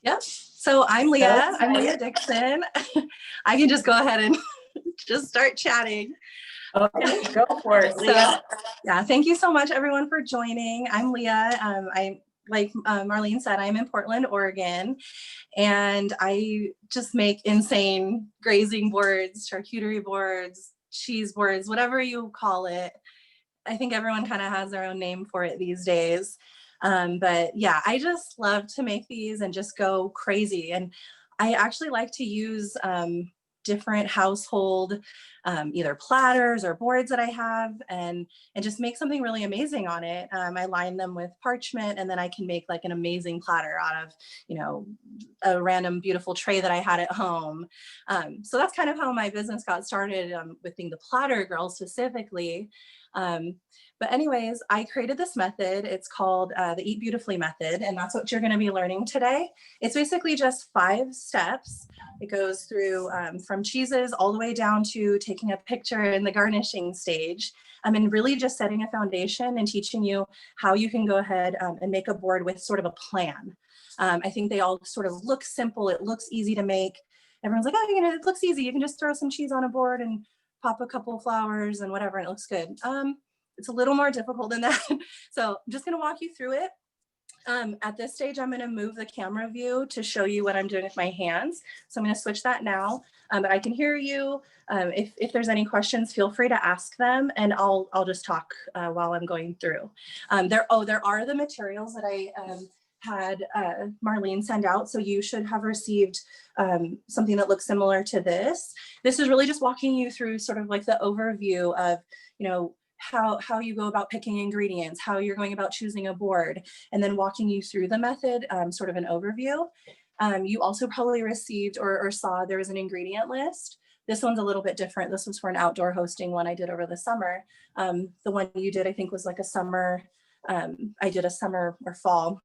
Yep. So I'm Leah. I'm Leah Dixon. I can just go ahead and just start chatting. Okay, go for it, Leah. So, yeah, thank you so much, everyone, for joining. I'm Leah. Like Marlene said, I'm in Portland, Oregon, and I just make insane grazing boards, charcuterie boards, cheese boards, whatever you call it. I think everyone kind of has their own name for it these days. But yeah, I just love to make these and just go crazy. And I actually like to use different household either platters or boards that I have and just make something really amazing on it. I line them with parchment, and then I can make like an amazing platter out of, you know, a random beautiful tray that I had at home. So that's kind of how my business got started, with being the Platter girl specifically. But anyways, I created this method. It's called the Eat Beautifully method, and that's what you're going to be learning today. It's basically just 5 steps. It goes through from cheeses all the way down to taking a picture in the garnishing stage, and really just setting a foundation and teaching you how you can go ahead and make a board with sort of a plan. I think they all sort of look simple. It looks easy to make. Everyone's like, oh, you know, it looks easy. You can just throw some cheese on a board and pop a couple of flowers and whatever, and it looks good. It's a little more difficult than that. So I'm just going to walk you through it. At this stage, I'm going to move the camera view to show you what I'm doing with my hands. So I'm going to switch that now, but I can hear you. If there's any questions, feel free to ask them, and I'll just talk while I'm going through. There are the materials that I had Marlene send out. So you should have received something that looks similar to this. This is really just walking you through sort of like the overview of, you know, how you go about picking ingredients, how you're going about choosing a board, and then walking you through the method, sort of an overview. You also probably received or saw there was an ingredient list. This one's a little bit different. This was for an outdoor hosting one I did over the summer. The one you did, I think, was like a summer, I did a summer or fall.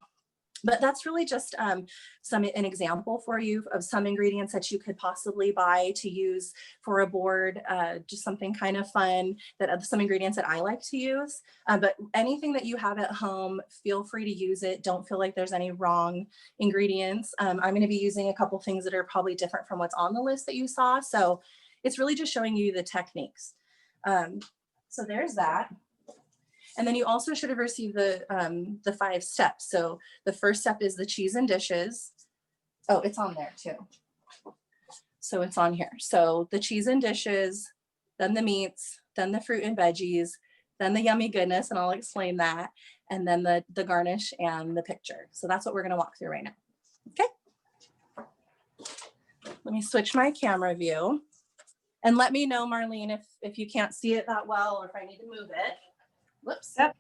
But that's really just an example for you of some ingredients that you could possibly buy to use for a board, just something kind of fun, that some ingredients that I like to use. But anything that you have at home, feel free to use it. Don't feel like there's any wrong ingredients. I'm going to be using a couple things that are probably different from what's on the list that you saw. So it's really just showing you the techniques. So there's that. And then you also should have received the 5 steps. So the first step is the cheese and dishes. Oh, it's on there too. So it's on here. So the cheese and dishes, then the meats, then the fruit and veggies, then the yummy goodness, and I'll explain that, and then the garnish and the picture. So that's what we're gonna walk through right now. Okay. Let me switch my camera view. And let me know, Marlene, if you can't see it that well or if I need to move it. Whoops. Yep.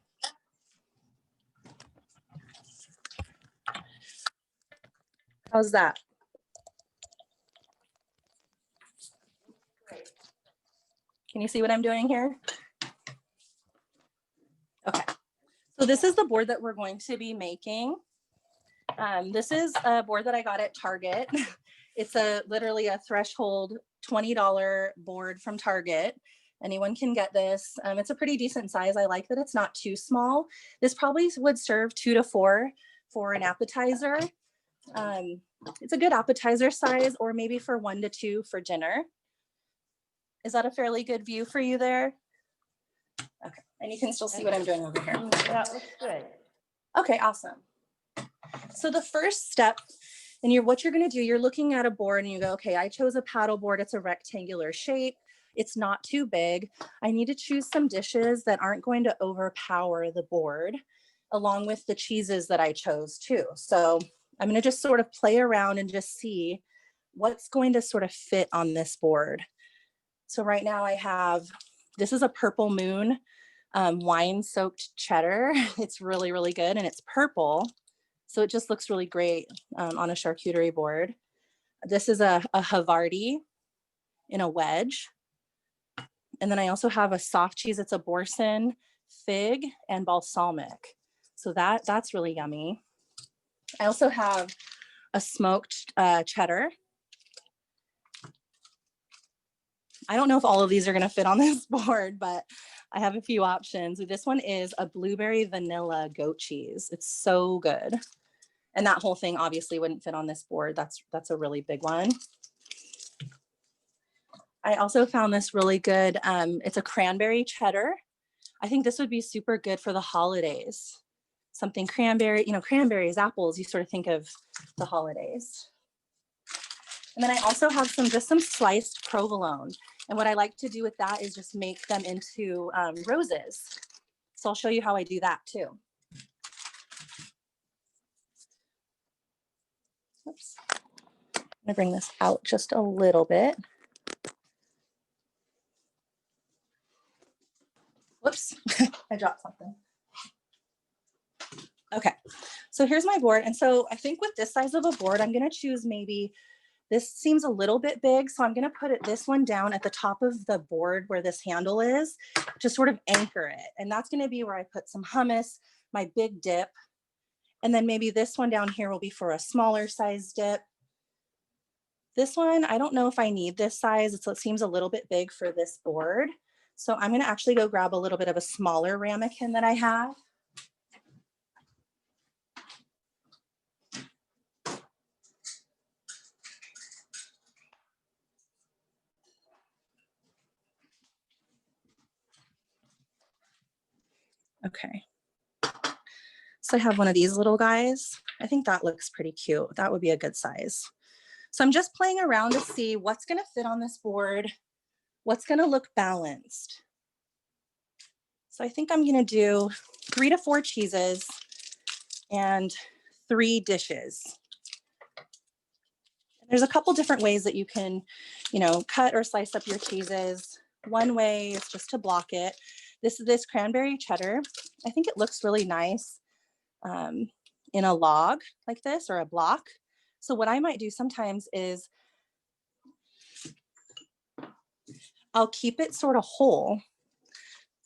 How's that? Great. Can you see what I'm doing here? Okay. So this is the board that we're going to be making. This is a board that I got at Target. It's literally a threshold $20 board from Target. Anyone can get this. It's a pretty decent size. I like that it's not too small. This probably would serve 2 to 4 for an appetizer. It's a good appetizer size, or maybe for 1 to 2 for dinner. Is that a fairly good view for you there? Okay, and you can still see what I'm doing over here. That looks good. Okay, awesome. So the first step, and what you're gonna do, you're looking at a board and you go, okay, I chose a paddle board. It's a rectangular shape. It's not too big. I need to choose some dishes that aren't going to overpower the board, along with the cheeses that I chose too. So I'm going to just sort of play around and just see what's going to sort of fit on this board. So right now I have, this is a Purple Moon wine soaked cheddar. It's really, really good, and it's purple. So it just looks really great on a charcuterie board. This is a Havarti in a wedge. And then I also have a soft cheese. It's a Boursin, fig, and balsamic. So that's really yummy. I also have a smoked cheddar. I don't know if all of these are going to fit on this board, but I have a few options. This one is a blueberry vanilla goat cheese. It's so good. And that whole thing obviously wouldn't fit on this board. That's a really big one. I also found this really good. It's a cranberry cheddar. I think this would be super good for the holidays. Something cranberry, you know, cranberries, apples, you sort of think of the holidays. And then I also have just some sliced provolone. And what I like to do with that is just make them into roses. So I'll show you how I do that too. Oops. I'm gonna bring this out just a little bit. Whoops, I dropped something. Okay, so here's my board. And so I think with this size of a board, I'm gonna choose maybe, this seems a little bit big, so I'm gonna put this one down at the top of the board where this handle is to sort of anchor it. And that's gonna be where I put some hummus, my big dip, and then maybe this one down here will be for a smaller size dip. This one, I don't know if I need this size. It seems a little bit big for this board. So I'm gonna actually go grab a little bit of a smaller ramekin that I have. Okay. So I have one of these little guys. I think that looks pretty cute. That would be a good size. So I'm just playing around to see what's gonna fit on this board, what's gonna look balanced. So I think I'm gonna do 3 to 4 cheeses and 3 dishes. There's a couple different ways that you can, you know, cut or slice up your cheeses. One way is just to block it. This cranberry cheddar, I think it looks really nice in a log like this or a block. So what I might do sometimes is I'll keep it sort of whole,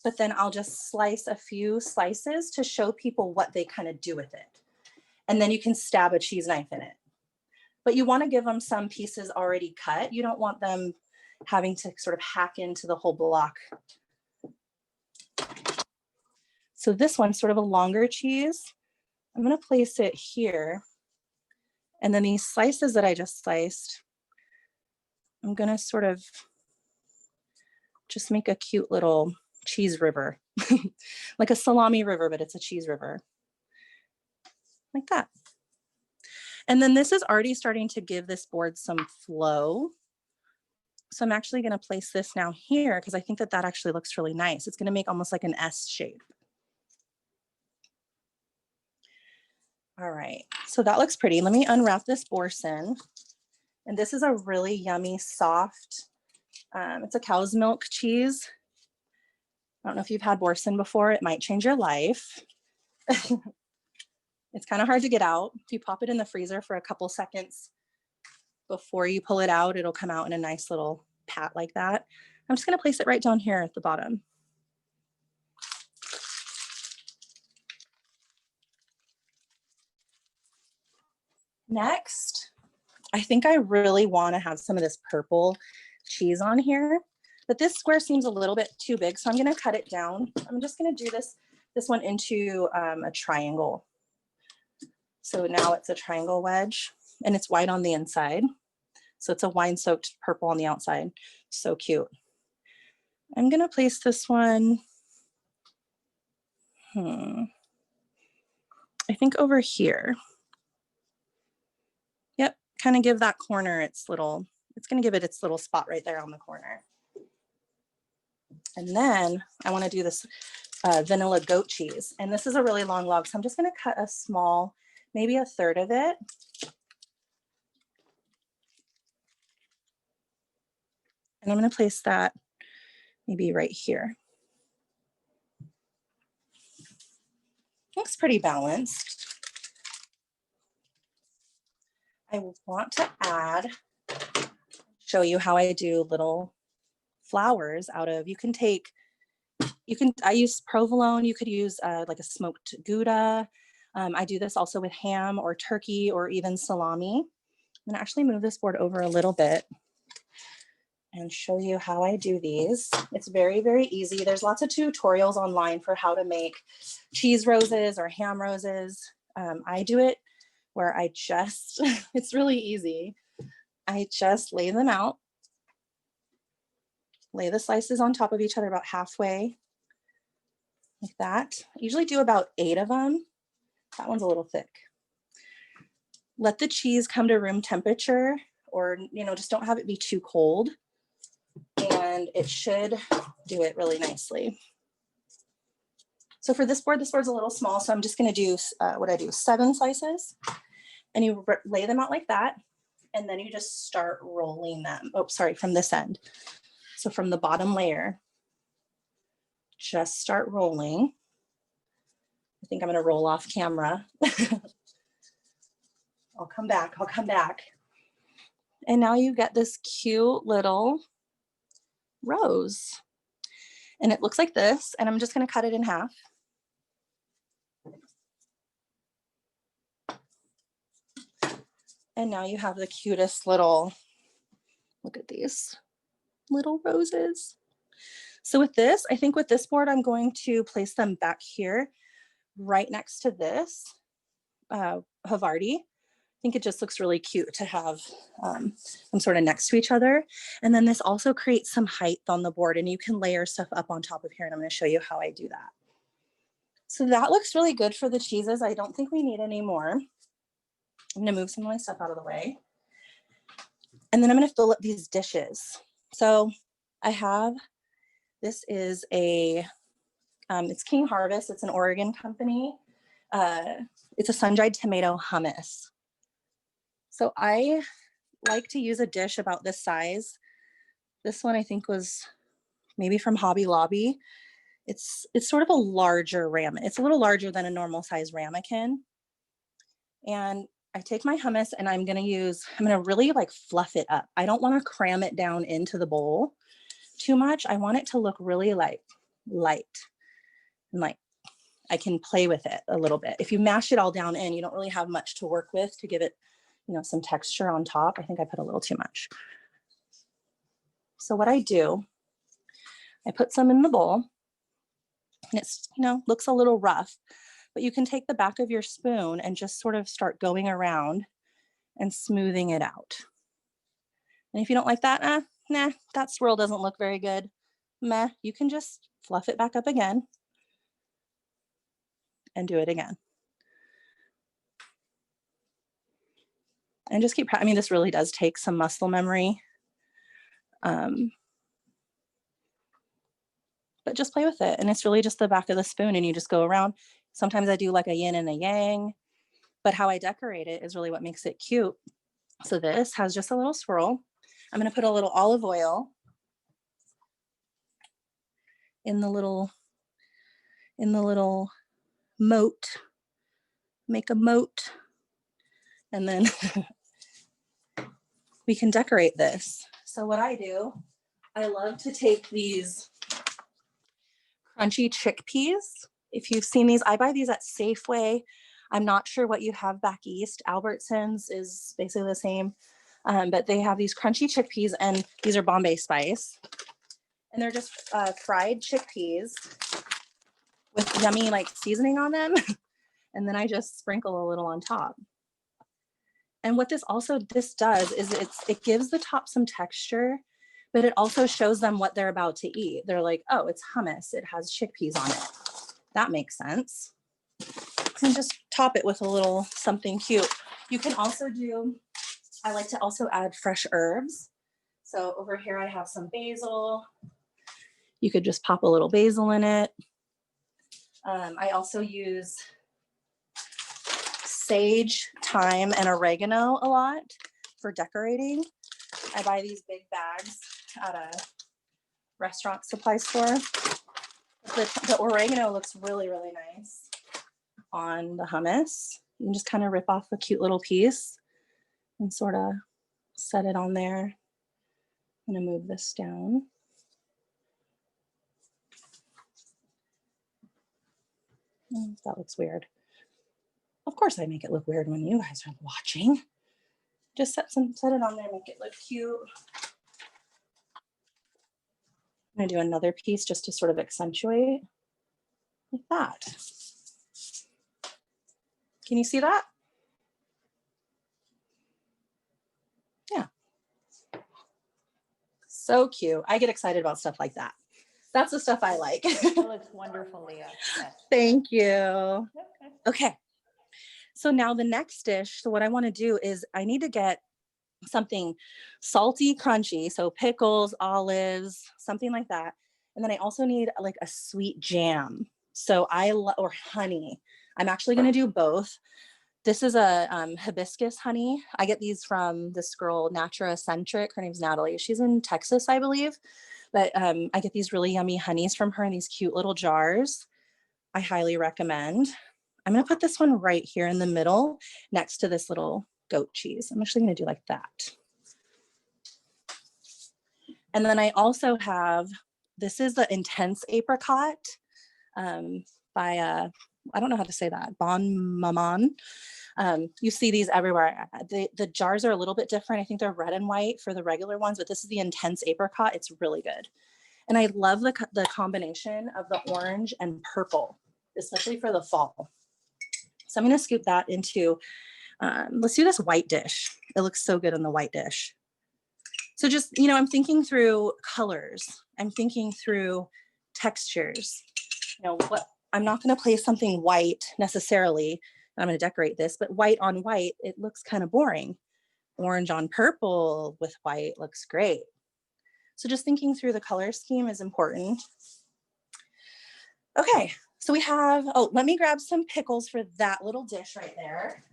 but then I'll just slice a few slices to show people what they kind of do with it. And then you can stab a cheese knife in it. But you want to give them some pieces already cut. You don't want them having to sort of hack into the whole block. So this one's sort of a longer cheese. I'm going to place it here. And then these slices that I just sliced, I'm going to sort of just make a cute little cheese river, like a salami river, but it's a cheese river, like that. And then this is already starting to give this board some flow. So I'm actually going to place this now here because I think that actually looks really nice. It's going to make almost like an S shape. All right, so that looks pretty. Let me unwrap this boursin. And this is a really yummy, soft, it's a cow's milk cheese. I don't know if you've had boursin before. It might change your life. It's kind of hard to get out. If you pop it in the freezer for a couple seconds before you pull it out, it'll come out in a nice little pat like that. I'm just going to place it right down here at the bottom. Next, I think I really want to have some of this purple cheese on here, but this square seems a little bit too big, so I'm going to cut it down. I'm just going to do this one into a triangle. So now it's a triangle wedge and it's white on the inside. So it's a wine-soaked purple on the outside. So cute. I'm going to place this one, I think over here. Yep, kind of give that corner it's going to give it its little spot right there on the corner. And then I want to do this vanilla goat cheese. And this is a really long log, so I'm just going to cut a small, maybe a third of it. And I'm going to place that maybe right here. Looks pretty balanced. I want to show you how I do little flowers out of, I use provolone, you could use like a smoked Gouda. I do this also with ham or turkey or even salami. I'm gonna actually move this board over a little bit and show you how I do these. It's very, very easy. There's lots of tutorials online for how to make cheese roses or ham roses. I do it where I just, it's really easy. I just lay them out, lay the slices on top of each other about halfway, like that. I usually do about 8 of them. That one's a little thick. Let the cheese come to room temperature, or, you know, just don't have it be too cold. And it should do it really nicely. So for this board's a little small, so I'm just gonna do what I do, 7 slices. And you lay them out like that. And then you just start rolling them. Oh, sorry, from this end. So from the bottom layer, just start rolling. I think I'm gonna roll off camera. I'll come back. And now you get this cute little rose. And it looks like this, and I'm just gonna cut it in half. And now you have the cutest little, look at these little roses. So with this, I think with this board, I'm going to place them back here, right next to this Havarti. I think it just looks really cute to have them sort of next to each other. And then this also creates some height on the board, and you can layer stuff up on top of here. And I'm going to show you how I do that. So that looks really good for the cheeses. I don't think we need any more. I'm going to move some of my stuff out of the way. And then I'm going to fill up these dishes. So I have, this is a, it's King Harvest. It's an Oregon company. It's a sun-dried tomato hummus. So I like to use a dish about this size. This one I think was maybe from Hobby Lobby. It's sort of a larger ramekin. It's a little larger than a normal size ramekin. And I take my hummus and I'm gonna really like fluff it up. I don't want to cram it down into the bowl too much. I want it to look really like light and like I can play with it a little bit. If you mash it all down in, you don't really have much to work with to give it, you know, some texture on top. I think I put a little too much. So what I do, I put some in the bowl, and it's, you know, looks a little rough, but you can take the back of your spoon and just sort of start going around and smoothing it out. And if you don't like that, nah, that swirl doesn't look very good. Meh, you can just fluff it back up again and do it again. And just keep, I mean, this really does take some muscle memory. But just play with it. And it's really just the back of the spoon and you just go around. Sometimes I do like a yin and a yang, but how I decorate it is really what makes it cute. So this has just a little swirl. I'm going to put a little olive oil in the little moat, make a moat, and then we can decorate this. So what I do, I love to take these crunchy chickpeas. If you've seen these, I buy these at Safeway. I'm not sure what you have back east. Albertsons is basically the same, but they have these crunchy chickpeas, and these are Bombay spice. And they're just fried chickpeas with yummy like seasoning on them. And then I just sprinkle a little on top. And what this does is it gives the top some texture, but it also shows them what they're about to eat. They're like, oh, it's hummus. It has chickpeas on it. That makes sense. And just top it with a little something cute. You can also do, I like to also add fresh herbs. So over here I have some basil. You could just pop a little basil in it. I also use sage, thyme, and oregano a lot for decorating. I buy these big bags at a restaurant supply store. The oregano looks really, really nice on the hummus. You can just kind of rip off a cute little piece and sort of set it on there. I'm gonna move this down. That looks weird. Of course I make it look weird when you guys are watching. Just set it on there, make it look cute. I'm gonna do another piece just to sort of accentuate like that. Can you see that? So cute. I get excited about stuff like that. That's the stuff I like. It looks wonderful, Leah. Yes. Thank you. Okay. So now the next dish, so what I want to do is I need to get something salty, crunchy. So pickles, olives, something like that. And then I also need like a sweet jam. So or honey. I'm actually going to do both. This is a hibiscus honey. I get these from this girl, Natura Eccentric. Her name's Natalie. She's in Texas, I believe. But I get these really yummy honeys from her in these cute little jars. I highly recommend. I'm going to put this one right here in the middle next to this little goat cheese. I'm actually going to do like that. And then I also have, this is the Intense Apricot by, I don't know how to say that, Bon Maman. You see these everywhere. The jars are a little bit different. I think they're red and white for the regular ones, but this is the Intense Apricot. It's really good. And I love the combination of the orange and purple, especially for the fall. So I'm going to scoop that into, let's do this white dish. It looks so good in the white dish. So just, I'm thinking through colors. I'm thinking through textures. I'm not going to place something white necessarily. I'm going to decorate this, but white on white, it looks kind of boring. Orange on purple with white looks great. So just thinking through the color scheme is important. Okay, so we have, let me grab some pickles for that little dish right there.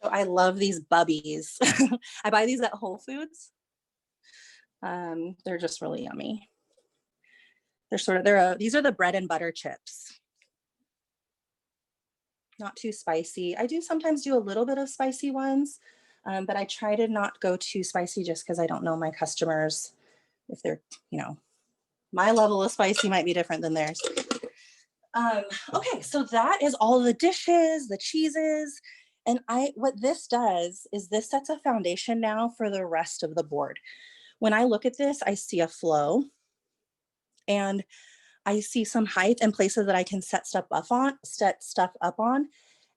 So I love these bubbies. I buy these at Whole Foods. They're just really yummy. These are the bread and butter chips. Not too spicy. I do sometimes do a little bit of spicy ones, but I try to not go too spicy just because I don't know my customers. If they're, my level of spicy might be different than theirs. Okay, so that is all the dishes, the cheeses. And what this does is this sets a foundation now for the rest of the board. When I look at this, I see a flow and I see some height and places that I can set stuff up on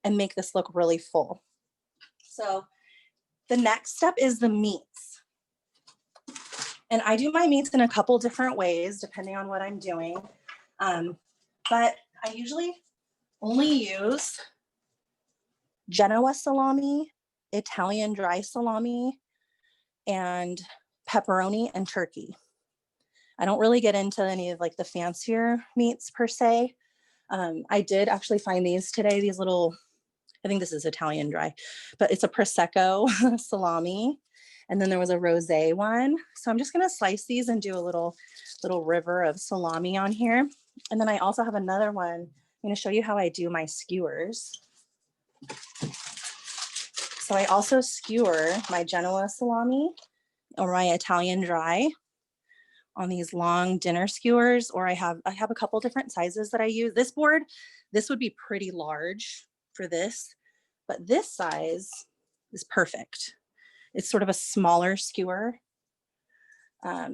and make this look really full. So the next step is the meats. And I do my meats in a couple different ways, depending on what I'm doing. But I usually only use Genoa salami, Italian dry salami, and pepperoni and turkey. I don't really get into any of like the fancier meats per se. I did actually find these today, these little, I think this is Italian dry, but it's a Prosecco salami. And then there was a rosé one. So I'm just gonna slice these and do a little river of salami on here. And then I also have another one. I'm gonna show you how I do my skewers. So I also skewer my Genoa salami or my Italian dry on these long dinner skewers, or I have a couple different sizes that I use. This board, this would be pretty large for this, but this size is perfect. It's sort of a smaller skewer.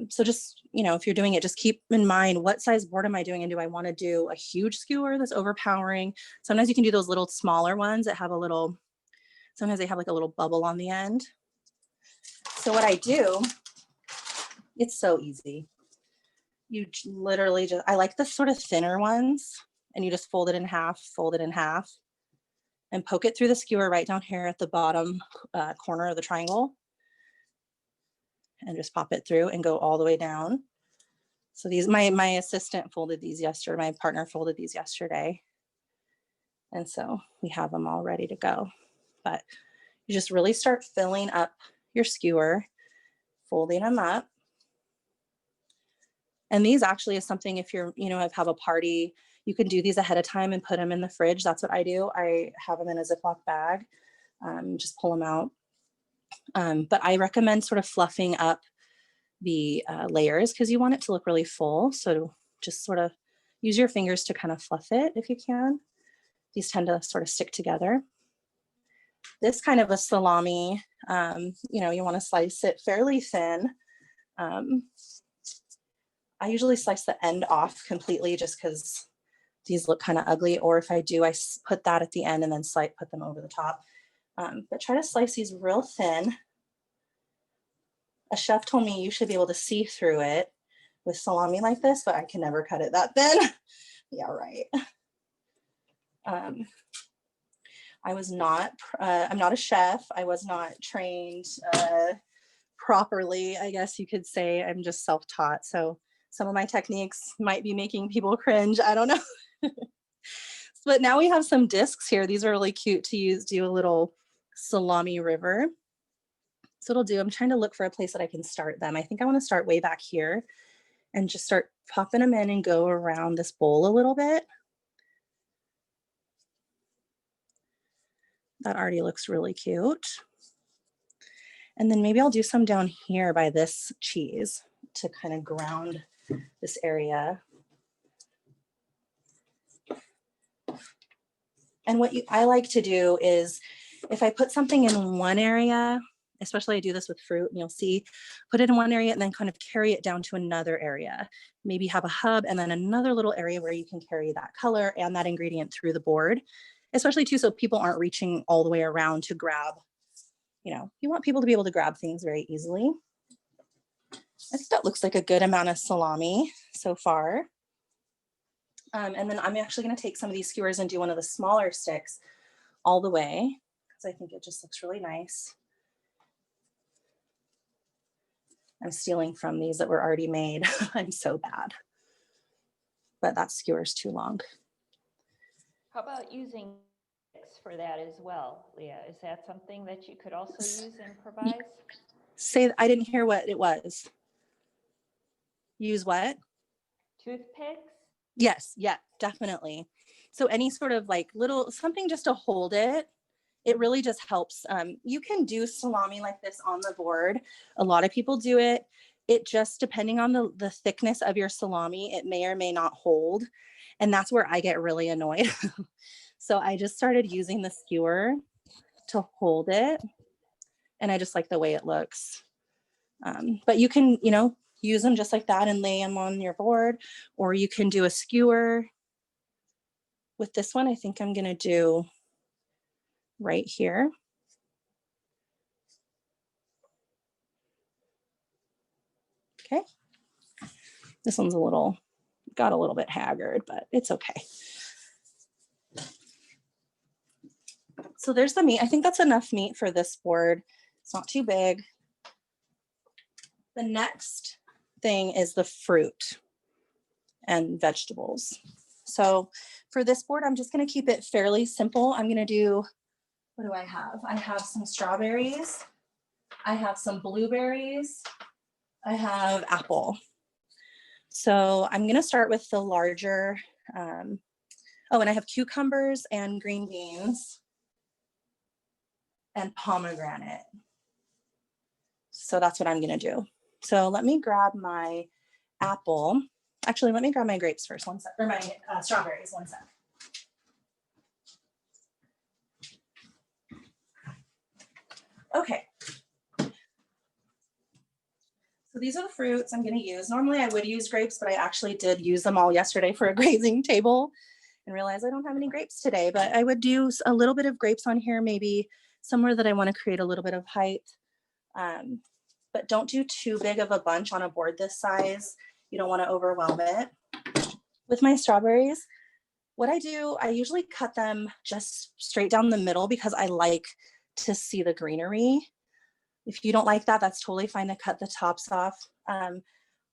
So just, if you're doing it, just keep in mind what size board am I doing, and do I want to do a huge skewer that's overpowering? Sometimes you can do those little smaller ones that have sometimes they have like a little bubble on the end. So what I do, it's so easy. You literally I like the sort of thinner ones, and you just fold it in half, and poke it through the skewer right down here at the bottom corner of the triangle, and just pop it through and go all the way down. So these, my assistant folded these yesterday, my partner folded these yesterday. And so we have them all ready to go. But you just really start filling up your skewer, folding them up. And these actually is something, if you're, have a party, you can do these ahead of time and put them in the fridge. That's what I do. I have them in a Ziploc bag, just pull them out. But I recommend sort of fluffing up the layers because you want it to look really full. So just sort of use your fingers to kind of fluff it if you can. These tend to sort of stick together. This kind of a salami, you want to slice it fairly thin. I usually slice the end off completely just because these look kind of ugly. Or if I do, I put that at the end and then put them over the top. But try to slice these real thin. A chef told me you should be able to see through it with salami like this, but I can never cut it that thin. Yeah, right. I was not, I'm not a chef. I was not trained properly, I guess you could say. I'm just self-taught. So some of my techniques might be making people cringe. I don't know. But now we have some discs here. These are really cute to use, do a little salami river. So it'll do, I'm trying to look for a place that I can start them. I think I want to start way back here and just start popping them in and go around this bowl a little bit. That already looks really cute. And then maybe I'll do some down here by this cheese to kind of ground this area. And what I like to do is if I put something in one area, especially I do this with fruit, and you'll see, put it in one area and then kind of carry it down to another area. Maybe have a hub and then another little area where you can carry that color and that ingredient through the board, especially too, so people aren't reaching all the way around to grab, you know, you want people to be able to grab things very easily. I think that looks like a good amount of salami so far. And then I'm actually going to take some of these skewers and do one of the smaller sticks all the way because I think it just looks really nice. I'm stealing from these that were already made. I'm so bad. But that skewer's too long. How about using sticks for that as well, Leah? Is that something that you could also use and improvise? Say, I didn't hear what it was. Use what? Toothpicks? Yes, yeah, definitely. So any sort of like little something just to hold it, it really just helps. You can do salami like this on the board. A lot of people do it. It just, depending on the thickness of your salami, it may or may not hold. And that's where I get really annoyed. So I just started using the skewer to hold it. And I just like the way it looks. But you can, you know, use them just like that and lay them on your board, or you can do a skewer. With this one, I think I'm gonna do right here. Okay. This one's got a little bit haggard, but it's okay. So there's the meat. I think that's enough meat for this board. It's not too big. The next thing is the fruit and vegetables. So for this board, I'm just going to keep it fairly simple. I'm going to do, what do I have? I have some strawberries. I have some blueberries. I have apple. So I'm going to start with the larger, and I have cucumbers and green beans and pomegranate. So that's what I'm going to do. So let me grab my apple. Actually, let me grab my grapes first, one sec, or my strawberries, one sec. Okay. So these are the fruits I'm going to use. Normally I would use grapes, but I actually did use them all yesterday for a grazing table and realized I don't have any grapes today, but I would do a little bit of grapes on here, maybe somewhere that I want to create a little bit of height. But don't do too big of a bunch on a board this size. You don't want to overwhelm it. With my strawberries, what I do, I usually cut them just straight down the middle because I like to see the greenery. If you don't like that, that's totally fine to cut the tops off.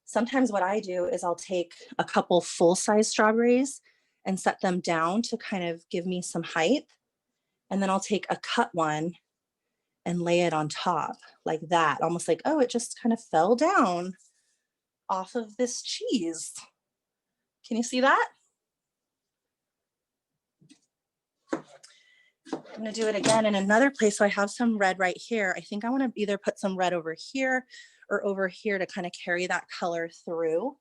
Sometimes what I do is I'll take a couple full-size strawberries and set them down to kind of give me some height. And then I'll take a cut one and lay it on top like that, almost like, oh, it just kind of fell down off of this cheese. Can you see that? I'm gonna do it again in another place. So I have some red right here. I think I wanna either put some red over here or over here to kind of carry that color through.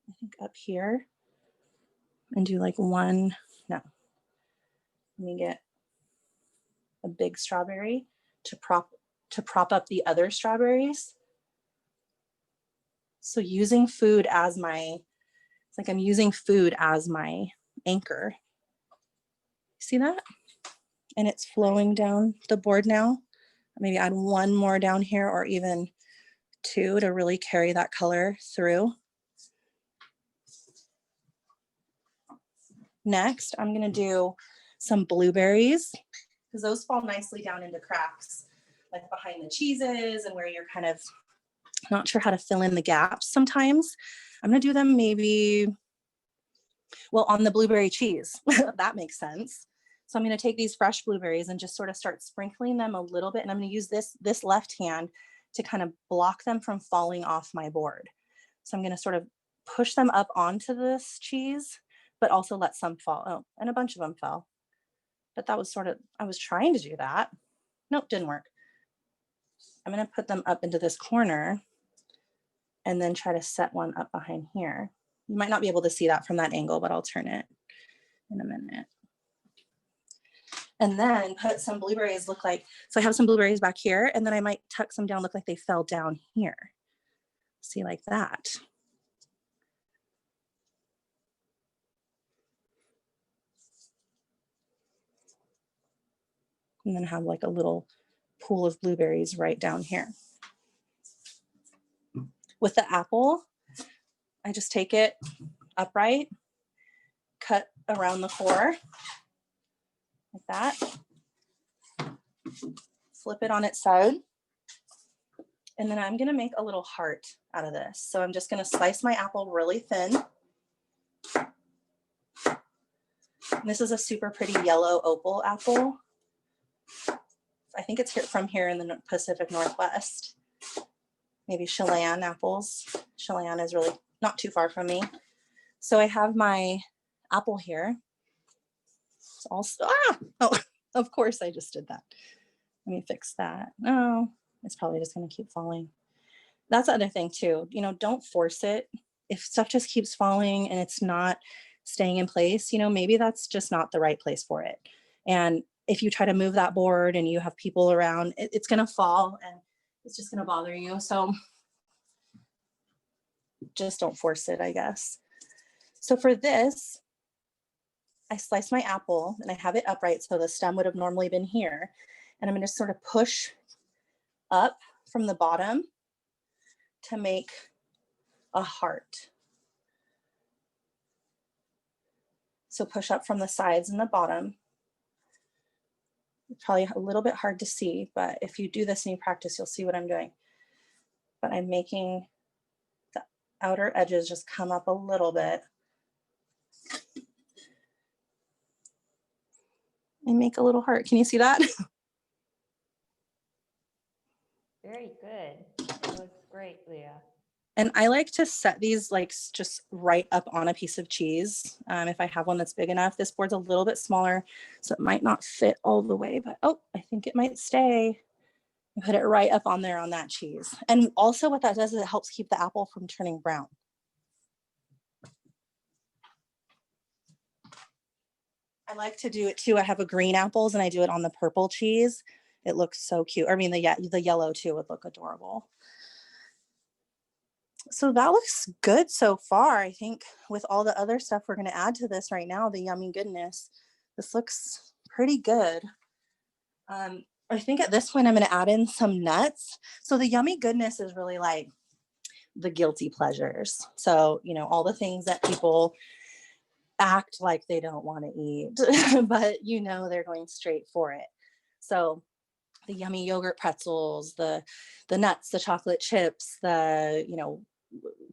I think up here and do like one, no. Let me get a big strawberry to prop up the other strawberries. So using food as my, it's like I'm using food as my anchor. See that? And it's flowing down the board now. Maybe add one more down here or even two to really carry that color through. Next, I'm gonna do some blueberries because those fall nicely down into cracks, like behind the cheeses and where you're kind of not sure how to fill in the gaps sometimes. I'm gonna do them maybe, well, on the blueberry cheese. That makes sense. So I'm gonna take these fresh blueberries and just sort of start sprinkling them a little bit. And I'm gonna use this left hand to kind of block them from falling off my board. So I'm gonna sort of push them up onto this cheese, but also let some fall. Oh, and a bunch of them fell. But that was sort of, I was trying to do that. Nope, didn't work. I'm gonna put them up into this corner and then try to set one up behind here. You might not be able to see that from that angle, but I'll turn it in a minute. And then put some blueberries, look like, so I have some blueberries back here, and then I might tuck some down, look like they fell down here. See, like that. And then have like a little pool of blueberries right down here. With the apple, I just take it upright, cut around the core like that, flip it on its side, and then I'm gonna make a little heart out of this. So I'm just gonna slice my apple really thin. And this is a super pretty yellow opal apple. I think it's from here in the Pacific Northwest. Maybe Chilean apples. Chilean is really not too far from me. So I have my apple here. It's all, oh, of course I just did that. Let me fix that. No, it's probably just gonna keep falling. That's the other thing too, you know, don't force it. If stuff just keeps falling and it's not staying in place, you know, maybe that's just not the right place for it. And if you try to move that board and you have people around, it's gonna fall and it's just gonna bother you. So just don't force it, I guess. So for this, I slice my apple and I have it upright so the stem would have normally been here. And I'm gonna sort of push up from the bottom to make a heart. So push up from the sides and the bottom. It's probably a little bit hard to see, but if you do this and you practice, you'll see what I'm doing. But I'm making the outer edges just come up a little bit. And make a little heart. Can you see that? Very good. That was great, Leah. And I like to set these like just right up on a piece of cheese. If I have one that's big enough. This board's a little bit smaller, so it might not fit all the way, but oh, I think it might stay. I put it right up on there on that cheese. And also what that does is it helps keep the apple from turning brown. I like to do it too. I have a green apples and I do it on the purple cheese. It looks so cute. I mean, the yellow too would look adorable. So that looks good so far. I think with all the other stuff we're going to add to this right now, the yummy goodness, this looks pretty good. I think at this point I'm going to add in some nuts. So the yummy goodness is really like the guilty pleasures. So, you know, all the things that people act like they don't want to eat, but you know, they're going straight for it. So the yummy yogurt pretzels, the nuts, the chocolate chips, the, you know,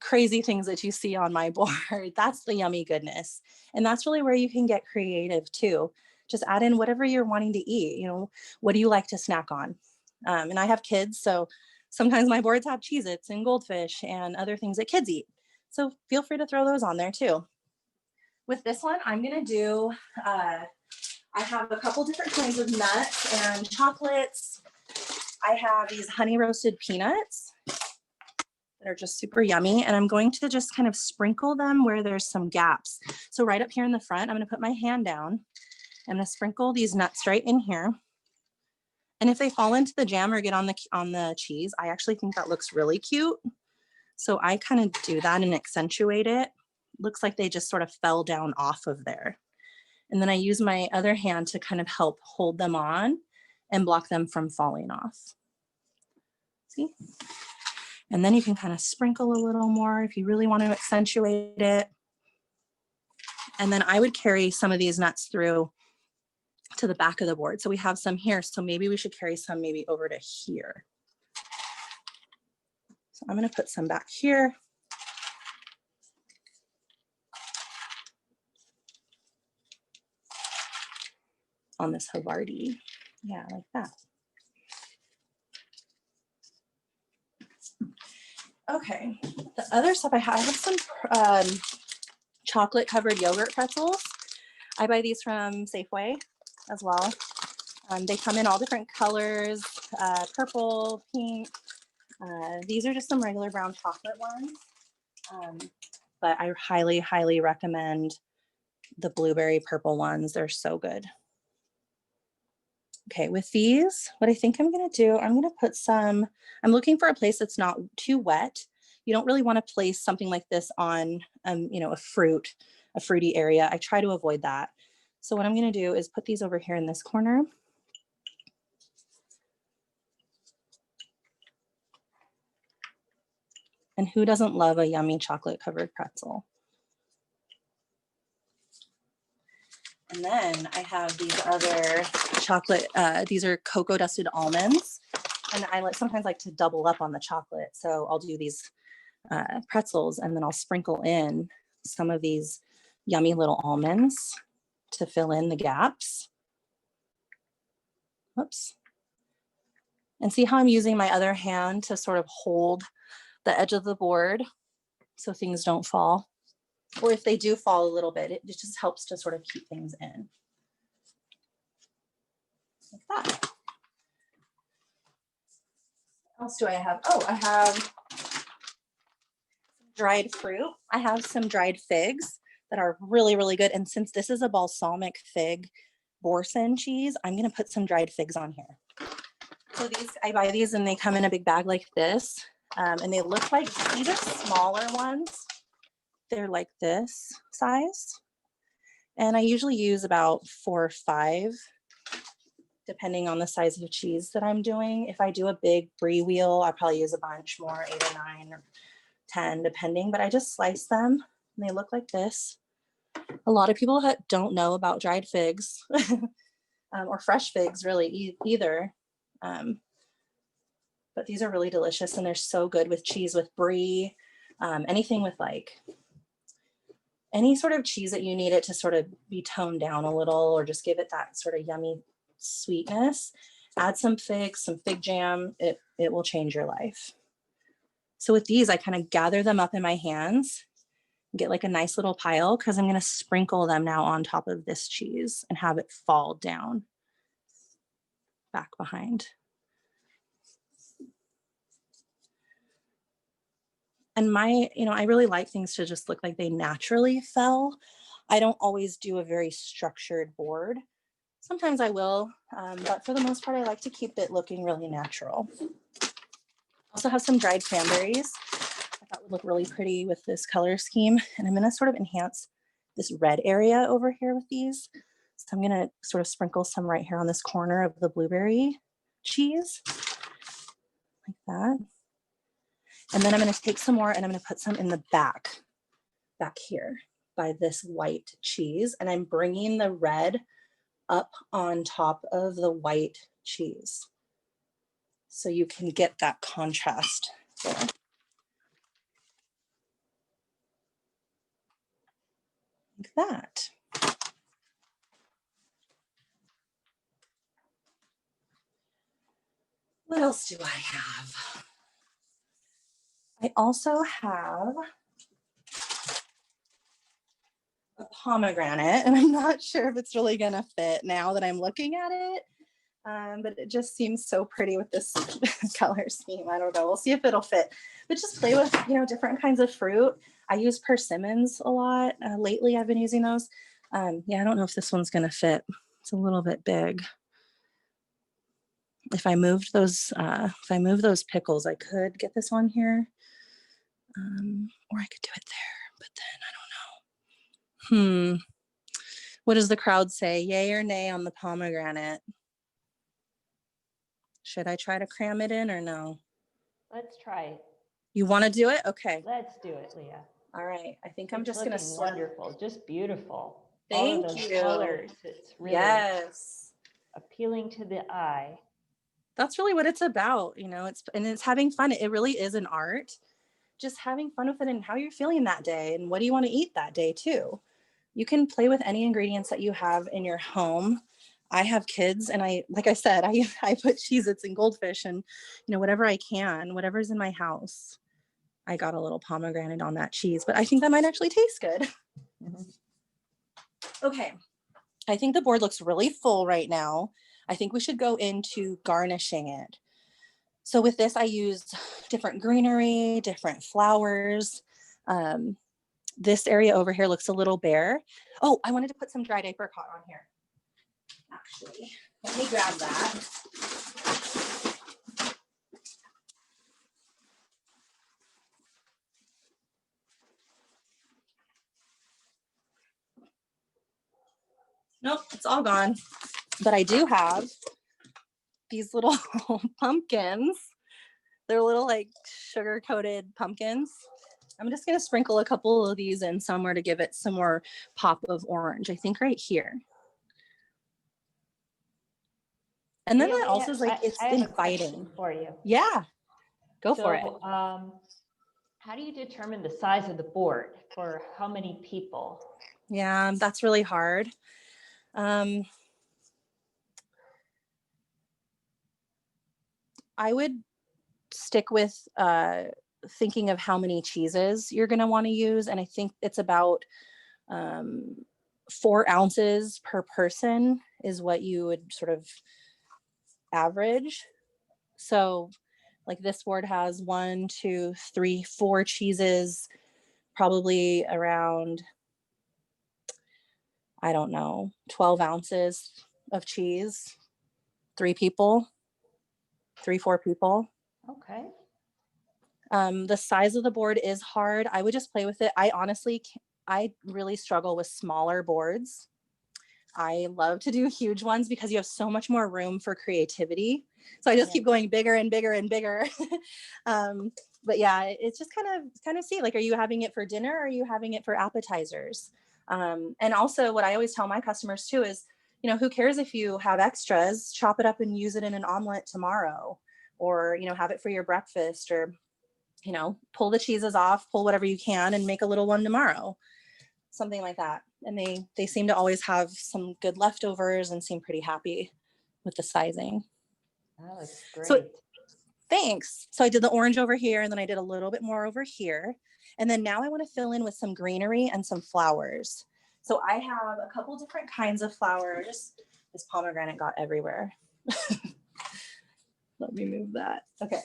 crazy things that you see on my board, that's the yummy goodness. And that's really where you can get creative too. Just add in whatever you're wanting to eat. You know, what do you like to snack on? And I have kids, so sometimes my boards have Cheez-Its and Goldfish and other things that kids eat. So feel free to throw those on there too. With this one, I'm gonna do, I have a couple different kinds of nuts and chocolates. I have these honey roasted peanuts that are just super yummy. And I'm going to just kind of sprinkle them where there's some gaps. So right up here in the front, I'm gonna put my hand down. I'm gonna sprinkle these nuts right in here. And if they fall into the jam or get on the cheese, I actually think that looks really cute. So I kind of do that and accentuate it. Looks like they just sort of fell down off of there. And then I use my other hand to kind of help hold them on and block them from falling off. See? And then you can kind of sprinkle a little more if you really want to accentuate it. And then I would carry some of these nuts through to the back of the board. So we have some here. So maybe we should carry some maybe over to here. So I'm going to put some back here. On this Havarti. Yeah, like that. Okay, the other stuff I have some chocolate covered yogurt pretzels. I buy these from Safeway as well. They come in all different colors, purple, pink. These are just some regular brown chocolate ones. But I highly, highly recommend the blueberry purple ones. They're so good. Okay, with these, what I think I'm gonna do, I'm gonna put some, I'm looking for a place that's not too wet. You don't really wanna place something like this on, you know, a fruity area. I try to avoid that. So what I'm gonna do is put these over here in this corner. And who doesn't love a yummy chocolate covered pretzel? And then I have these other chocolate, these are cocoa dusted almonds. And I sometimes like to double up on the chocolate. So I'll do these pretzels and then I'll sprinkle in some of these yummy little almonds to fill in the gaps. Oops. And see how I'm using my other hand to sort of hold the edge of the board so things don't fall. Or if they do fall a little bit, it just helps to sort of keep things in. Like that. What else do I have? Oh, I have dried fruit. I have some dried figs that are really, really good. And since this is a balsamic fig Boursin cheese, I'm going to put some dried figs on here. So these, I buy these and they come in a big bag like this. And they look like, these are smaller ones. They're like this size. And I usually use about 4 or 5, depending on the size of cheese that I'm doing. If I do a big brie wheel, I'll probably use a bunch more, 8 or 9 or 10, depending, but I just slice them and they look like this. A lot of people don't know about dried figs or fresh figs really either. But these are really delicious and they're so good with cheese, with brie, anything with like any sort of cheese that you need it to sort of be toned down a little or just give it that sort of yummy sweetness. Add some figs, some fig jam, it will change your life. So with these, I kind of gather them up in my hands, get like a nice little pile because I'm going to sprinkle them now on top of this cheese and have it fall down back behind. And I really like things to just look like they naturally fell. I don't always do a very structured board. Sometimes I will, but for the most part, I like to keep it looking really natural. Also have some dried cranberries. I thought would look really pretty with this color scheme. And I'm gonna sort of enhance this red area over here with these. So I'm gonna sort of sprinkle some right here on this corner of the blueberry cheese, like that. And then I'm gonna take some more and I'm gonna put some in the back here by this white cheese. And I'm bringing the red up on top of the white cheese. So you can get that contrast there. Like that. What else do I have? I also have a pomegranate, and I'm not sure if it's really gonna fit now that I'm looking at it, but it just seems so pretty with this color scheme. I don't know, we'll see if it'll fit. But just play with, different kinds of fruit. I use persimmons a lot. Lately, I've been using those. Yeah, I don't know if this one's gonna fit. It's a little bit big. If I moved those pickles, I could get this on here. Or I could do it there, but then I don't know. What does the crowd say? Yay or nay on the pomegranate? Should I try to cram it in or no? Let's try it. You want to do it? Okay. Let's do it, Leah. All right. I think I'm It's just going to looking wonderful, just beautiful. Thank All of those you. colors, it's really Yes. appealing to the eye. That's really what it's about, you know, it's having fun. It really is an art. Just having fun with it and how you're feeling that day and what do you want to eat that day too. You can play with any ingredients that you have in your home. I have kids and like I said, I put Cheez-Its and goldfish and, you know, whatever I can, whatever's in my house. I got a little pomegranate on that cheese, but I think that might actually taste good. Mhm. Okay. I think the board looks really full right now. I think we should go into garnishing it. So with this, I used different greenery, different flowers. This area over here looks a little bare. Oh, I wanted to put some dried apricot on here. Actually, let me grab that. Nope, it's all gone. But I do have these little pumpkins. They're little like sugar coated pumpkins. I'm just going to sprinkle a couple of these in somewhere to give it some more pop of orange. I think right here. And then that also is like, it's I have inviting. a question for you. Yeah, go for it. How do you determine the size of the board for how many people? Yeah, that's really hard. I would stick with thinking of how many cheeses you're going to want to use. And I think it's about 4 ounces per person is what you would sort of average. So like this board has 1, 2, 3, 4 cheeses, probably around, I don't know, 12 ounces of cheese, 3 people, 3, 4 people. Okay. The size of the board is hard. I would just play with it. I really struggle with smaller boards. I love to do huge ones because you have so much more room for creativity. So I just keep going bigger and bigger and bigger. But yeah, it's just kind of see, like, are you having it for dinner? Or are you having it for appetizers? And also what I always tell my customers too is, you know, who cares if you have extras, chop it up and use it in an omelet tomorrow, or, you know, have it for your breakfast, or, you know, pull the cheeses off, pull whatever you can and make a little one tomorrow, something like that. And they seem to always have some good leftovers and seem pretty happy with the sizing. Oh, that's great. So thanks. So I did the orange over here and then I did a little bit more over here. And then now I want to fill in with some greenery and some flowers. So I have a couple different kinds of flowers. This pomegranate got everywhere. Let me move that. Okay.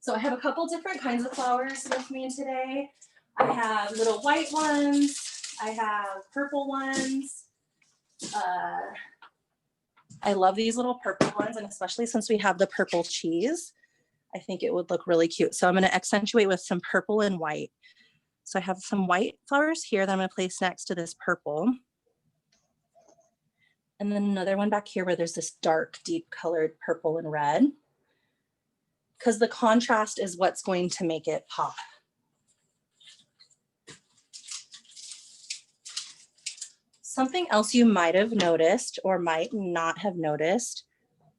So I have a couple different kinds of flowers with me today. I have little white ones. I have purple ones. I love these little purple ones, and especially since we have the purple cheese, I think it would look really cute. So I'm going to accentuate with some purple and white. So I have some white flowers here that I'm going to place next to this purple. And then another one back here where there's this dark, deep colored purple and red, because the contrast is what's going to make it pop. Something else you might have noticed or might not have noticed,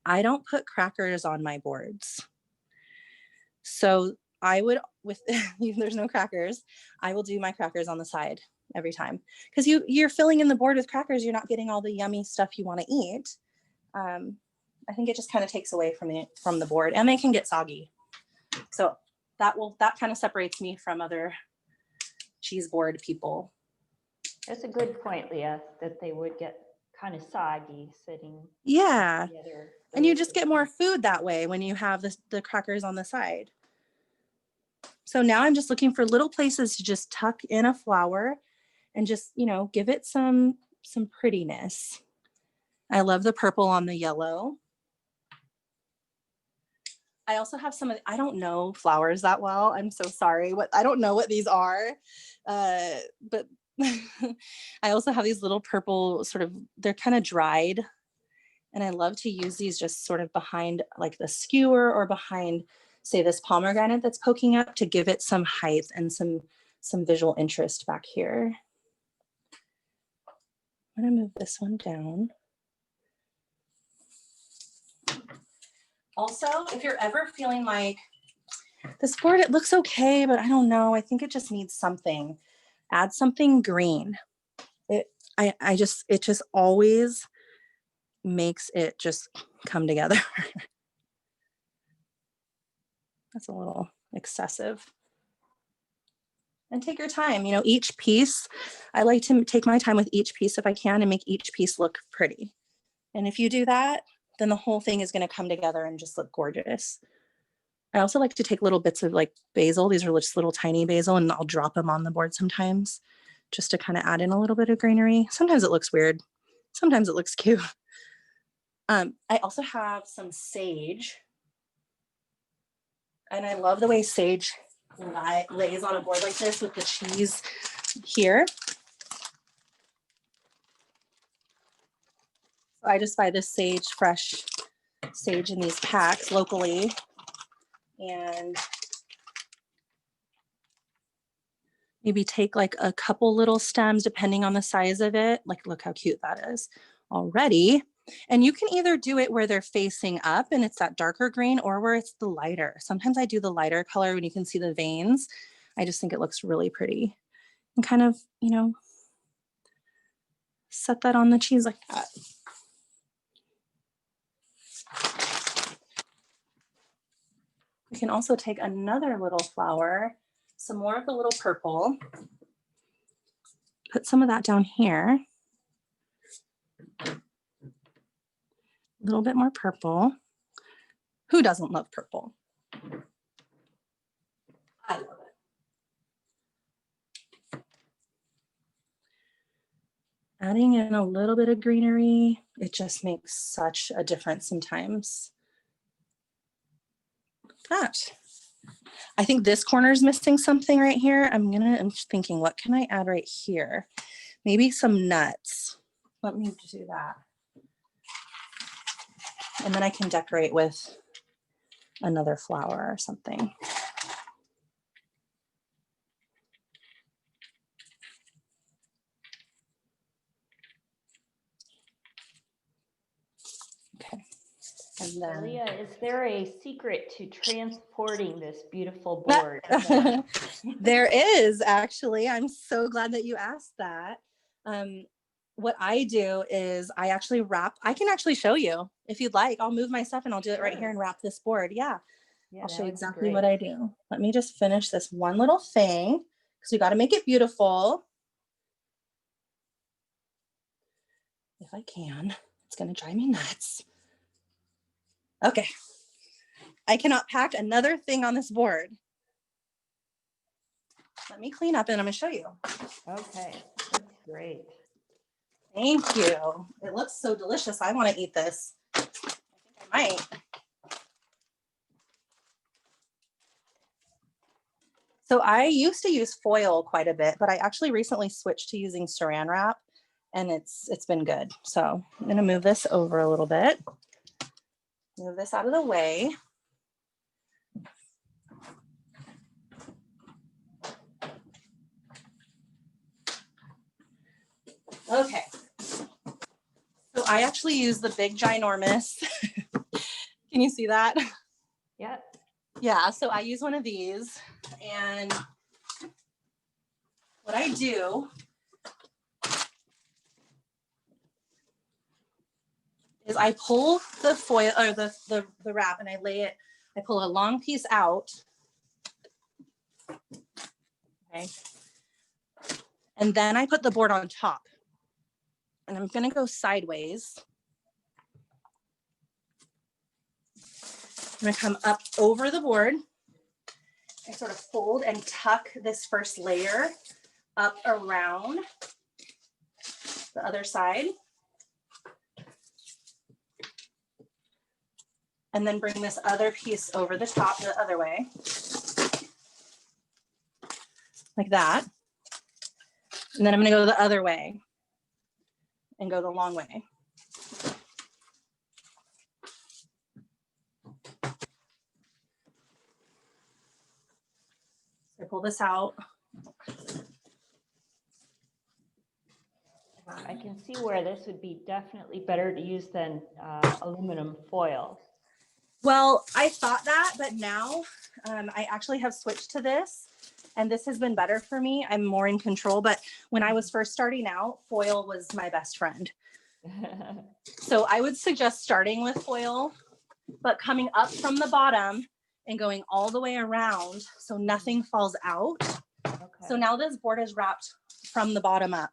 I don't put crackers on my boards. So I would, with there's no crackers, I will do my crackers on the side every time, because you're filling in the board with crackers, you're not getting all the yummy stuff you want to eat. I think it just kind of takes away from the board, and they can get soggy. So that kind of separates me from other cheese board people. That's a good point, Leah, that they would get kind of soggy sitting. Yeah. Together. And you just get more food that way when you have the crackers on the side. So now I'm just looking for little places to just tuck in a flower and just, you know, give it some prettiness. I love the purple on the yellow. I also have some I don't know flowers that well. I'm so sorry. I don't know what these are. But I also have these little purple sort of, they're kind of dried. And I love to use these just sort of behind like the skewer or behind, say, this pomegranate that's poking up to give it some height and some visual interest back here. I'm gonna move this one down. Also, if you're ever feeling like this board, it looks okay, but I don't know, I think it just needs something, add something green. It just always makes it just come together. That's a little excessive. And take your time, you know, each piece, I like to take my time with each piece if I can and make each piece look pretty. And if you do that, then the whole thing is going to come together and just look gorgeous. I also like to take little bits of like basil. These are just little tiny basil, and I'll drop them on the board sometimes just to kind of add in a little bit of greenery. Sometimes it looks weird. Sometimes it looks cute. I also have some sage. And I love the way sage lays on a board like this with the cheese here. So I just buy this sage, fresh sage in these packs locally. And maybe take like a couple little stems depending on the size of it. Like, look how cute that is already. And you can either do it where they're facing up and it's that darker green, or where it's the lighter. Sometimes I do the lighter color when you can see the veins. I just think it looks really pretty. And kind of, you know, set that on the cheese like that. We can also take another little flower, some more of the little purple, put some of that down here. A little bit more purple. Who doesn't love purple? I love it. Adding in a little bit of greenery, it just makes such a difference sometimes. That. I think this corner is missing something right here. I'm thinking, what can I add right here? Maybe some nuts. Let me do that. And then I can decorate with another flower or something. Okay. And then Leah, is there a secret to transporting this beautiful board? There is, actually. I'm so glad that you asked that. What I do is I actually wrap. I can actually show you if you'd like. I'll move my stuff and I'll do it right here and wrap this board. Yeah, I'll show you exactly what I do. Let me just finish this one little thing because we got to make it beautiful. If I can, it's going to drive me nuts. Okay. I cannot pack another thing on this board. Let me clean up and I'm going to show you. Okay, that's great. Thank you. It looks so delicious. I want to eat this. I think I might. So I used to use foil quite a bit, but I actually recently switched to using saran wrap, and it's been good. So I'm going to move this over a little bit. Move this out of the way. Okay. So I actually use the big ginormous. Can you see that? Yeah. Yeah, so I use one of these, and what I do is I pull the foil or the wrap and I pull a long piece out. Okay. And then I put the board on top. And I'm going to go sideways. I'm going to come up over the board. I sort of fold and tuck this first layer up around the other side. and then bring this other piece over the top the other way, like that. And then I'm gonna go the other way and go the long way. So I pull this out. I can see where this would be definitely better to use than aluminum foil. Well, I thought that, but now I actually have switched to this, and this has been better for me. I'm more in control, but when I was first starting out, foil was my best friend. So I would suggest starting with foil, but coming up from the bottom and going all the way around so nothing falls out. Okay. So now this board is wrapped from the bottom up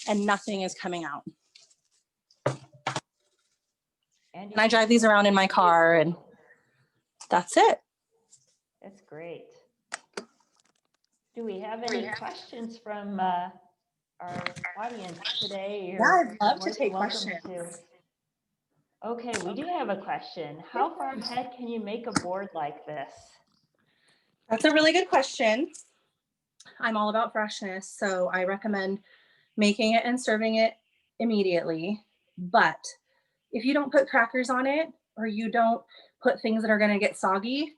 and nothing is coming out. And I drive these around in my car and that's it. That's great. Do we have any questions from our audience today? Yeah, I'd love to take questions. Okay, we do have a question. How far ahead can you make a board like this? That's a really good question. I'm all about freshness, so I recommend making it and serving it immediately. But if you don't put crackers on it, or you don't put things that are going to get soggy,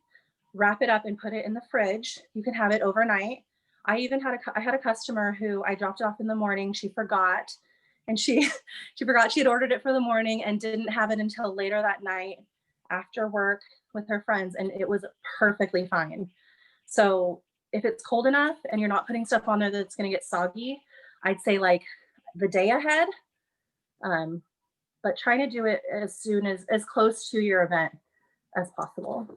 wrap it up and put it in the fridge. You can have it overnight. I even had a customer who I dropped it off in the morning. She forgot, and she forgot she had ordered it for the morning and didn't have it until later that night after work with her friends, and it was perfectly fine. So if it's cold enough and you're not putting stuff on there that's going to get soggy, I'd say like the day ahead. But trying to do it as close to your event as possible.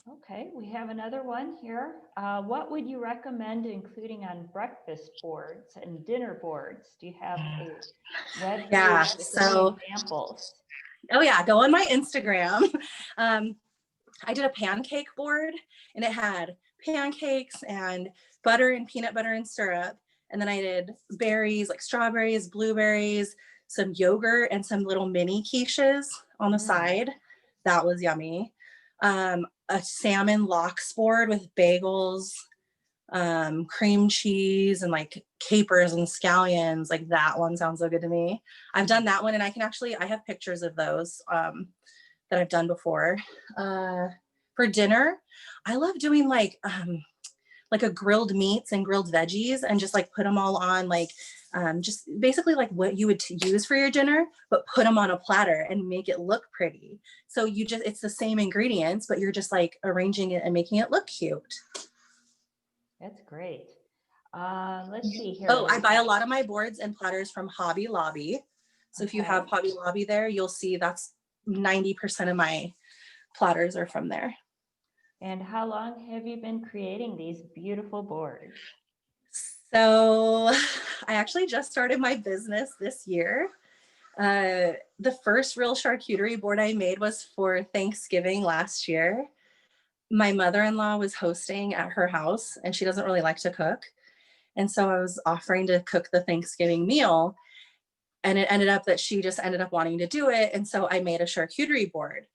Okay, we have another one here. What would you recommend including on breakfast boards and dinner boards? Do you have a web page with any examples? Oh yeah, go on my Instagram. I did a pancake board and it had pancakes and butter and peanut butter and syrup. And then I did berries like strawberries, blueberries, some yogurt, and some little mini quiches on the side. That was yummy. A salmon lox board with bagels, cream cheese, and like capers and scallions. Like that one sounds so good to me. I've done that one, and I have pictures of those that I've done before. For dinner, I love doing like a grilled meats and grilled veggies and just like put them all on like just basically like what you would use for your dinner, but put them on a platter and make it look pretty. So it's the same ingredients, but you're just like arranging it and making it look cute. That's great. Let's see here. Oh, I buy a lot of my boards and platters from Hobby Lobby. So if you have Hobby Lobby there, you'll see that's 90% of my platters are from there. And how long have you been creating these beautiful boards? So I actually just started my business this year. The first real charcuterie board I made was for Thanksgiving last year. My mother-in-law was hosting at her house and she doesn't really like to cook. And so I was offering to cook the Thanksgiving meal, and it ended up that she just ended up wanting to do it. And so I made a charcuterie board,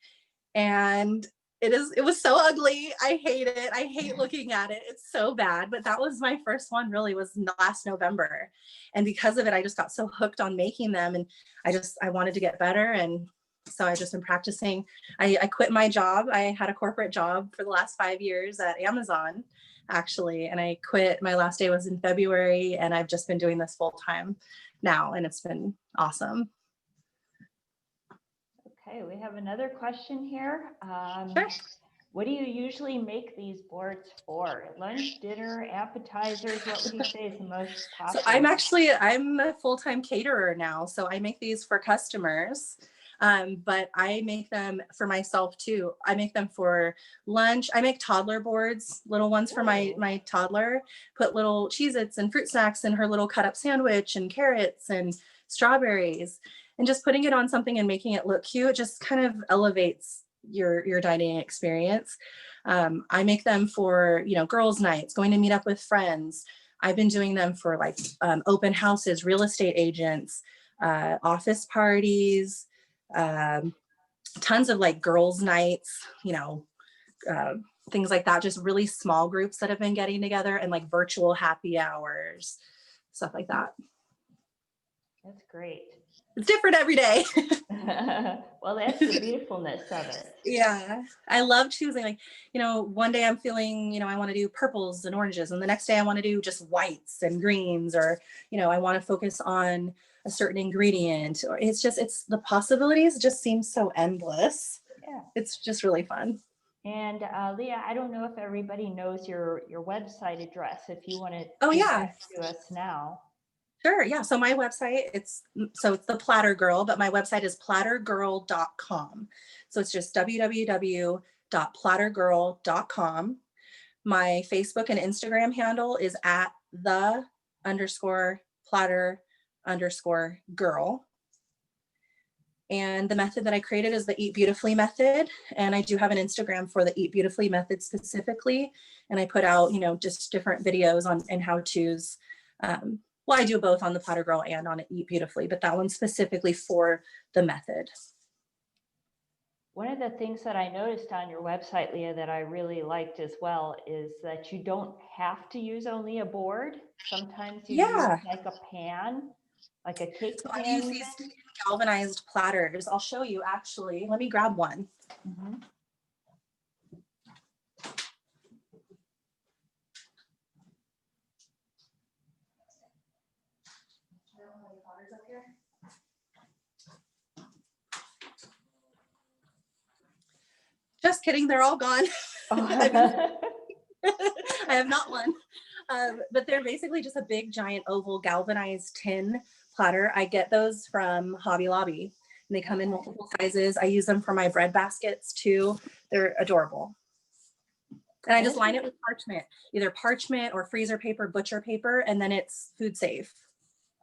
and it was so ugly. I hate it. I hate looking at it. It's so bad. But that was my first one, really, was last November. And because of it, I just got so hooked on making them, and I wanted to get better. And so I've just been practicing. I quit my job. I had a corporate job for the last 5 years at Amazon, actually. And I quit. My last day was in February, and I've just been doing this full time now, and it's been awesome. Okay, we have another question here. Sure. What do you usually make these boards for? Lunch, dinner, appetizers? What would you say is the most popular? So I'm a full-time caterer now. So I make these for customers, but I make them for myself too. I make them for lunch. I make toddler boards, little ones for my toddler, put little Cheez-Its and fruit snacks in her little cut up sandwich and carrots and strawberries, and just putting it on something and making it look cute just kind of elevates your dining experience. I make them for, girls' nights, going to meet up with friends. I've been doing them for like open houses, real estate agents, office parties, tons of like girls' nights, things like that, just really small groups that have been getting together, and like virtual happy hours, stuff like that. That's great. It's different every day. Well, that's the beautifulness of it. Yeah, I love choosing, like, one day I'm feeling, I want to do purples and oranges, and the next day I want to do just whites and greens, or, I want to focus on a certain ingredient, or it's the possibilities just seem so endless. Yeah. It's just really fun. And Leah, I don't know if everybody knows your website address, if you want to Oh, give yeah. that to us now. Sure. Yeah. So my website, it's the Platter Girl, but my website is plattergirl.com. So it's just www.plattergirl.com. My Facebook and Instagram handle is at _platter_girl. And the method that I created is the Eat Beautifully method. And I do have an Instagram for the Eat Beautifully method specifically. And I put out, just different videos on and how-tos. Well, I do both on the Platter Girl and on Eat Beautifully, but that one's specifically for the method. One of the things that I noticed on your website, Leah, that I really liked as well is that you don't have to use only a board. Sometimes you use like a pan, like a cake pan. I use these galvanized platters. I'll show you actually. Let me grab one. Mm-hmm. Just kidding, they're all gone. Oh. I have not one. But they're basically just a big, giant, oval, galvanized tin platter. I get those from Hobby Lobby, and they come in multiple sizes. I use them for my bread baskets too. They're adorable. And I just line it with parchment, either parchment or freezer paper, butcher paper, and then it's food safe.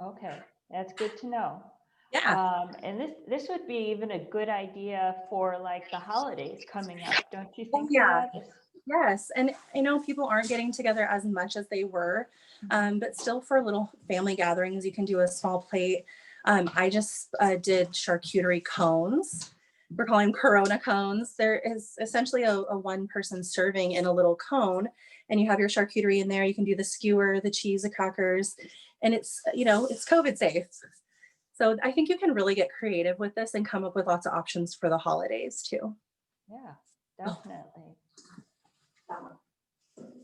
Okay, that's good to know. Yeah. And this would be even a good idea for like the holidays coming up, don't you think? Yeah. That? Yes. And I know people aren't getting together as much as they were, but still for little family gatherings, you can do a small plate. I just did charcuterie cones. We're calling them Corona cones. There is essentially a one-person serving in a little cone, and you have your charcuterie in there. You can do the skewer, the cheese, the crackers, and it's COVID safe. So I think you can really get creative with this and come up with lots of options for the holidays too. Yeah, definitely.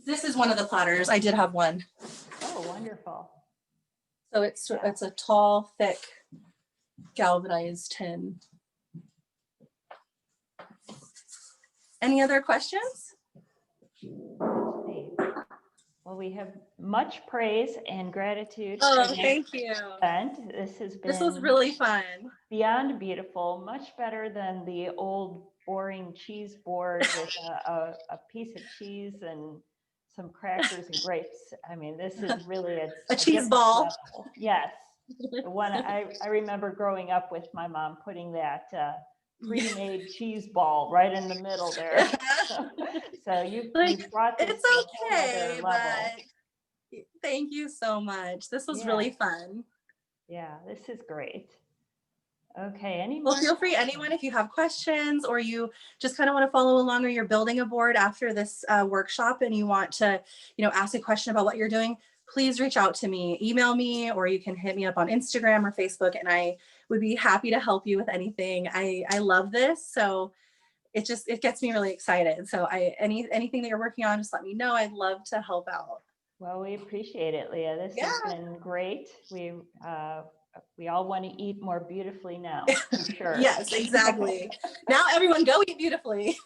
This is one of the platters. I did have one. Oh, wonderful. So it's a tall, thick, galvanized tin. Any other questions? Let's see. Well, we have much praise and gratitude. Oh, thank you. Event. This was really fun. Beyond beautiful, much better than the old boring cheese board with a piece of cheese and some crackers and grapes. I mean, this is really a cheese ball. Level. Yes. The one I remember growing up with my mom putting that pre-made cheese ball right in the middle there. So you brought this it's okay, but thank you so much. This was really fun. Yeah, this is great. Okay, well, feel free, anyone, if you have questions or you just kind of want to follow along, or you're building a board after this workshop and you want to, ask a question about what you're doing, please reach out to me, email me, or you can hit me up on Instagram or Facebook, and I would be happy to help you with anything. I love this, so it gets me really excited. So anything that you're working on, just let me know. I'd love to help out. Well, we appreciate it, Leah. This has been great. We all want to eat more beautifully now, for sure. Yes, exactly. Now everyone go eat beautifully.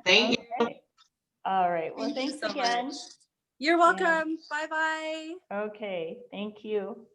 Thank you. All right. Well, thanks so again. much. You're welcome. Bye-bye. Okay. Thank you.